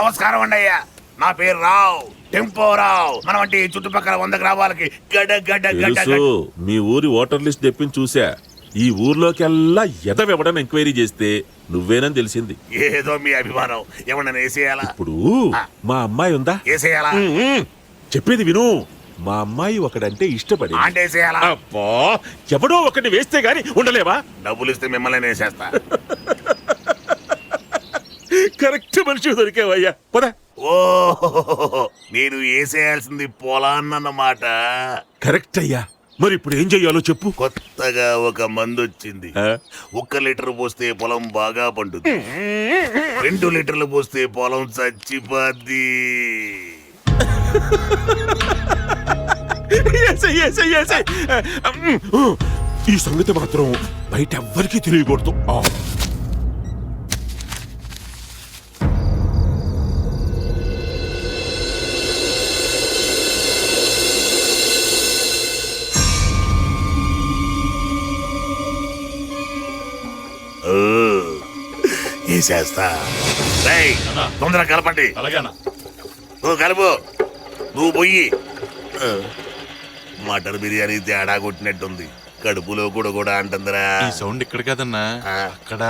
నమస్కారం అండి అయ్యా, నా పేరు రావు, టెంపో రావు. మన వంటి చుట్టుపక్కల 100 గ్రామాలకి గడ గడ గడ తెలుసు, మీ ఊరి ఓటర్ లిస్ట్ తెప్పించి చూసా. ఈ ఊర్లోకెల్లా ఎదవెవడని ఎంక్వైరీ చేస్తే నువ్వేనని తెలిసింది. ఏదో మీ అభిమానం, ఏమన్నా వేసేయాలా? ఇప్పుడు మా అమ్మాయి ఉందా? వేసేయాలా? చెప్పేది విను. మా అమ్మాయి ఒకడంటే ఇష్టపడి అంటే వేసేయాలా? అబ్బా, ఎవడో ఒకటి వేస్తే గాని ఉండలేవా? డబ్బులు ఇస్తే మిమ్మల్ని వేసేస్తా. కరెక్ట్ మనిషి దొరికేవయ్యా. పద. ఓ, నేను వేసేయాల్సింది పొలాన్నమాట. కరెక్ట్ అయ్యా. మరి ఇప్పుడు ఏం చెయ్యాలో చెప్పు. కొత్తగా ఒక మందు వచ్చింది. 1 లీటర్ పోస్తే పొలం బాగా పండుద్ది, 2 లీటర్లు పోస్తే పొలం చచ్చిపోద్ది. ఈ సంగతి మాత్రం బయట ఎవ్వరికీ తెలియకూడదు. వేసేస్తా. తొందరగా కలపండి. నువ్వు కలుపు, నువ్వు పోయి. మటన్ బిర్యానీ తేడా కొట్టినట్టుంది, కడుపులో కూడా అంటుందిరా. ఈ సౌండ్ ఇక్కడ కదన్నా, అక్కడ.